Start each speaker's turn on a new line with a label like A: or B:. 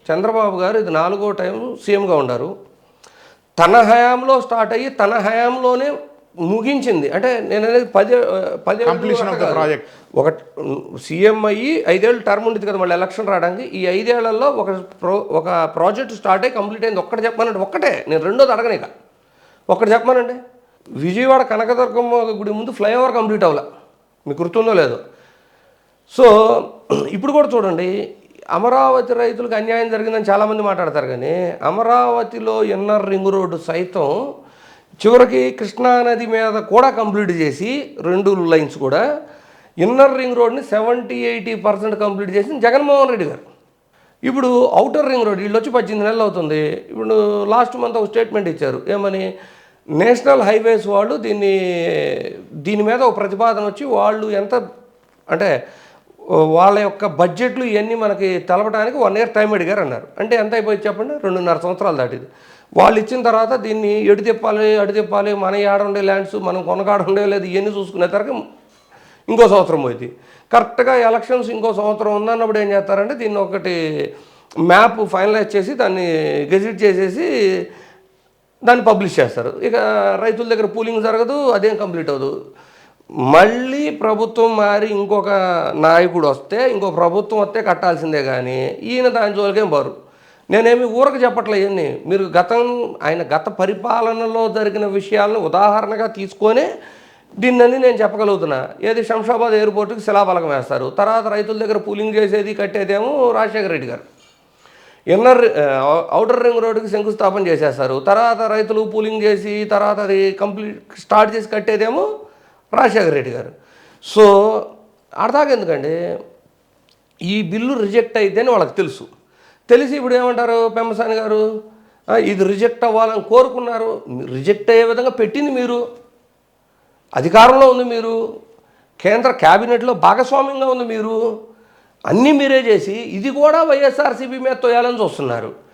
A: చంద్రబాబు గారు ఇది 4వ టైం సీఎంగా ఉన్నారు. తన హయాంలో స్టార్ట్ అయ్యి తన హయాంలోనే ముగించింది. అంటే నేను అనేది 10
B: ప్రాజెక్ట్
A: ఒక సీఎం అయ్యి 5 ఏళ్ళు టర్మ్ ఉండేది కదా, మళ్ళీ ఎలక్షన్ రావడానికి. ఈ 5 ఏళ్లలో ఒక ప్రాజెక్ట్ స్టార్ట్ అయ్యి కంప్లీట్ అయింది. ఒక్కటి చెప్పానంటే ఒక్కటే, నేను రెండోది అడగనిక. ఒక్కటి చెప్పానండి, విజయవాడ కనకదుర్గమ్మ గుడి ముందు ఫ్లైఓవర్ కంప్లీట్ అవ్వాల, మీకు గుర్తుందో లేదో. సో ఇప్పుడు కూడా చూడండి, అమరావతి రైతులకు అన్యాయం జరిగిందని చాలామంది మాట్లాడతారు, కానీ అమరావతిలో ఇన్నర్ రింగ్ రోడ్డు సైతం చివరికి కృష్ణానది మీద కూడా కంప్లీట్ చేసి 2 లైన్స్ కూడా ఇన్నర్ రింగ్ రోడ్ని 70-80% కంప్లీట్ చేసింది జగన్మోహన్ రెడ్డి గారు. ఇప్పుడు అవుటర్ రింగ్ రోడ్ వీళ్ళు వచ్చి 18 నెలలు అవుతుంది. ఇప్పుడు లాస్ట్ మంత్ ఒక స్టేట్మెంట్ ఇచ్చారు, ఏమని, నేషనల్ హైవేస్ వాళ్ళు దీని మీద ఒక ప్రతిపాదన వచ్చి వాళ్ళు ఎంత అంటే వాళ్ళ యొక్క బడ్జెట్లు ఇవన్నీ మనకి తెలపడానికి 1 year టైం అడిగారు అన్నారు. అంటే ఎంత అయిపోయింది చెప్పండి, 2.5 సంవత్సరాలు దాటిది. వాళ్ళు ఇచ్చిన తర్వాత దీన్ని ఎటు తిప్పాలి, మన ఏడుండే ల్యాండ్స్ మనం కొనగాడుండే లేదు, ఇవన్నీ చూసుకునే తరగ ఇంకో సంవత్సరం పోయింది. కరెక్ట్గా ఎలక్షన్స్ ఇంకో సంవత్సరం ఉందన్నప్పుడు ఏం చేస్తారంటే దీన్ని ఒకటి మ్యాప్ ఫైనలైజ్ చేసి దాన్ని గెజిట్ చేసేసి దాన్ని పబ్లిష్ చేస్తారు. ఇక రైతుల దగ్గర పూలింగ్ జరగదు, అదేం కంప్లీట్ అవ్వదు. మళ్ళీ ప్రభుత్వం మారి ఇంకొక నాయకుడు వస్తే, ఇంకో ప్రభుత్వం వస్తే కట్టాల్సిందే, కానీ ఈయన దాని జోలికేం బారు. నేనేమి ఊరకు చెప్పట్లే, ఇవన్నీ మీరు ఆయన గత పరిపాలనలో జరిగిన విషయాలను ఉదాహరణగా తీసుకొనే దీన్ని నేను చెప్పగలుగుతున్నా. ఏది శంషాబాద్ ఎయిర్పోర్టుకి శిలాఫలకం వేస్తారు, తర్వాత రైతుల దగ్గర పూలింగ్ చేసేది కట్టేదేమో రాజశేఖర రెడ్డి గారు. ఔటర్ రింగ్ రోడ్డుకి శంకుస్థాపన చేసేస్తారు, తర్వాత రైతులు పూలింగ్ చేసి తర్వాత అది కంప్లీట్ స్టార్ట్ చేసి కట్టేదేమో రాజశేఖర రెడ్డి గారు. సో అర్థాక ఎందుకండి, ఈ బిల్లు రిజెక్ట్ అయితే అని వాళ్ళకి తెలిసి ఇప్పుడు ఏమంటారు పెమ్మసాని గారు, ఇది రిజెక్ట్ అవ్వాలని కోరుకున్నారు. రిజెక్ట్ అయ్యే విధంగా పెట్టింది మీరు, అధికారంలో ఉంది మీరు, కేంద్ర క్యాబినెట్లో భాగస్వామ్యంగా ఉంది మీరు, అన్నీ మీరే చేసి ఇది కూడా వైఎస్ఆర్సీపీ మీద తోయాలని చూస్తున్నారు.